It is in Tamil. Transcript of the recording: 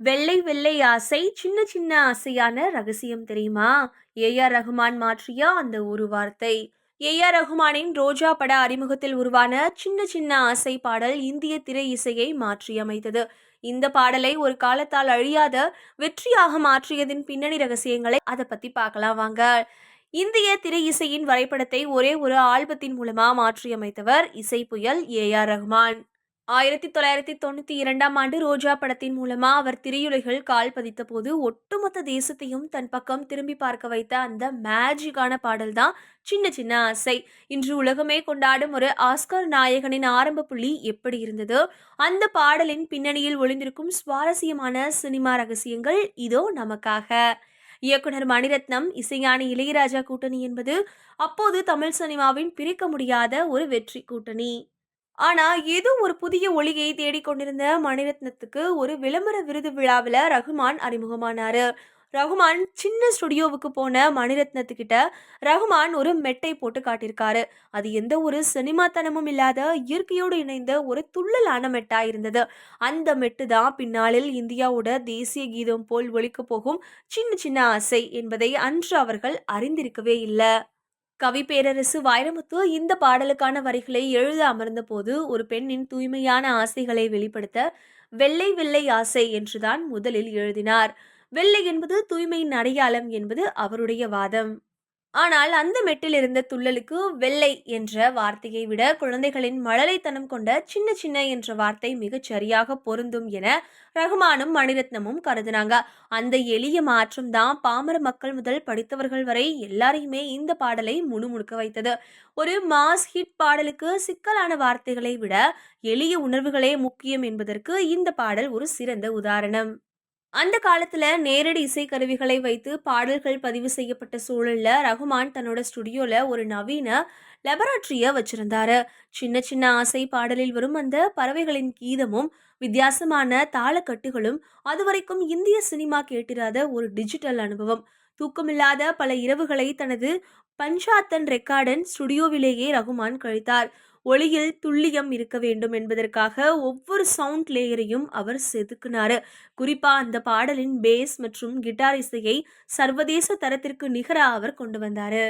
வெள்ளை வெள்ளை ஆசை சின்ன சின்ன ஆசையான ரகசியம் தெரியுமா? ஏஆர் ரகுமான் மாற்றிய அந்த ஒரு வார்த்தை. ஏஆர் ரகுமானின் ரோஜா பட அறிமுகத்தில் உருவான சின்ன சின்ன ஆசை பாடல் இந்திய திரை இசையை மாற்றியமைத்தது. இந்த பாடலை ஒரு காலத்தால் அழியாத வெற்றியாக மாற்றியதின் பின்னணி ரகசியங்களை அதை பத்தி பார்க்கலாம் வாங்க. இந்திய திரை இசையின் வரைபடத்தை ஒரே ஒரு ஆல்பத்தின் மூலமா மாற்றியமைத்தவர் இசை புயல் ஏஆர் ரகுமான். 1992ஆம் ஆண்டு ரோஜா படத்தின் மூலமா அவர் திரையுலகில் கால் பதித்த போது ஒட்டுமொத்த தேசத்தையும் தன் பக்கம் திரும்பி பார்க்க வைத்த அந்த மேஜிக்கான பாடல் தான் சின்ன சின்ன ஆசை. இன்று உலகமே கொண்டாடும் ஒரு ஆஸ்கர் நாயகனின் ஆரம்ப புள்ளி எப்படி இருந்தது? அந்த பாடலின் பின்னணியில் ஒளிந்திருக்கும் சுவாரஸ்யமான சினிமா ரகசியங்கள் இதோ நமக்காக. இயக்குனர் மணிரத்னம், இசைஞானி இளையராஜா கூட்டணி என்பது அப்போது தமிழ் சினிமாவின் பிரிக்க முடியாத ஒரு வெற்றி கூட்டணி. ஆனா, ஏதோ ஒரு புதிய ஒளியை தேடிக்கொண்டிருந்த மணிரத்னத்துக்கு ஒரு விளம்பர விருது விழாவில் ரகுமான் அறிமுகமானாரு. ரகுமான் சின்ன ஸ்டுடியோவுக்கு போன மணிரத்னத்துக்கிட்ட ரகுமான் ஒரு மெட்டை போட்டு காட்டியிருக்காரு. அது எந்த ஒரு சினிமாத்தனமும் இல்லாத இயற்கையோடு இணைந்த ஒரு துள்ளலான மெட்டா இருந்தது. அந்த மெட்டு தான் பின்னாளில் இந்தியாவோட தேசிய கீதம் போல் ஒலிக்க போகும் சின்ன சின்ன ஆசை என்பதை அன்று அவர்கள் அறிந்திருக்கவே இல்லை. கவி பேரரசு வைரமுத்து இந்த பாடலுக்கான வரிகளை எழுத அமர்ந்த போது ஒரு பெண்ணின் தூய்மையான ஆசைகளை வெளிப்படுத்த வெள்ளை வெள்ளை ஆசை என்றுதான் முதலில் எழுதினார். வெள்ளை என்பது தூய்மையின் அடையாளம் என்பது அவருடைய வாதம். ஆனால் அந்த மெட்டில் இருந்த துள்ளலுக்கு வெள்ளை என்ற வார்த்தையை விட குழந்தைகளின் மழலைத்தனம் கொண்ட சின்ன சின்ன என்ற வார்த்தை மிகச் சரியாக பொருந்தும் என ரகுமானும் மணிரத்னமும் கருதினாங்க. அந்த எளிய மாற்றம் தான் பாமர மக்கள் முதல் படித்தவர்கள் வரை எல்லாரையுமே இந்த பாடலை முணுமுணுக்க வைத்தது. ஒரு மாஸ் ஹிட் பாடலுக்கு சிக்கலான வார்த்தைகளை விட எளிய உணர்வுகளே முக்கியம் என்பதற்கு இந்த பாடல் ஒரு சிறந்த உதாரணம். அந்த காலத்துல நேரடி இசைக்கருவிகளை வைத்து பாடல்கள் பதிவு செய்யப்பட்ட சூழல்ல ரகுமான் தன்னோட ஸ்டுடியோல ஒரு நவீன லெபராட்டரிய வச்சிருந்தாரு. சின்ன சின்ன ஆசை பாடலில் வரும் அந்த பறவைகளின் கீதமும் வித்தியாசமான தாளக்கட்டுகளும் அதுவரைக்கும் இந்திய சினிமா கேட்டிராத ஒரு டிஜிட்டல் அனுபவம். தூக்கமில்லாத பல இரவுகளை தனது பஞ்சாத்தன் ரெக்கார்டன் ஸ்டுடியோவிலேயே ரகுமான் கழித்தார். ஒளியில் துல்லியம் இருக்க வேண்டும் என்பதற்காக ஒவ்வொரு சவுண்ட் லேயரையும் அவர் செதுக்குனாரு. குறிப்பா அந்த பாடலின் பேஸ் மற்றும் கிட்டார் இசையை சர்வதேச தரத்திற்கு நிகரா அவர் கொண்டு வந்தாரு.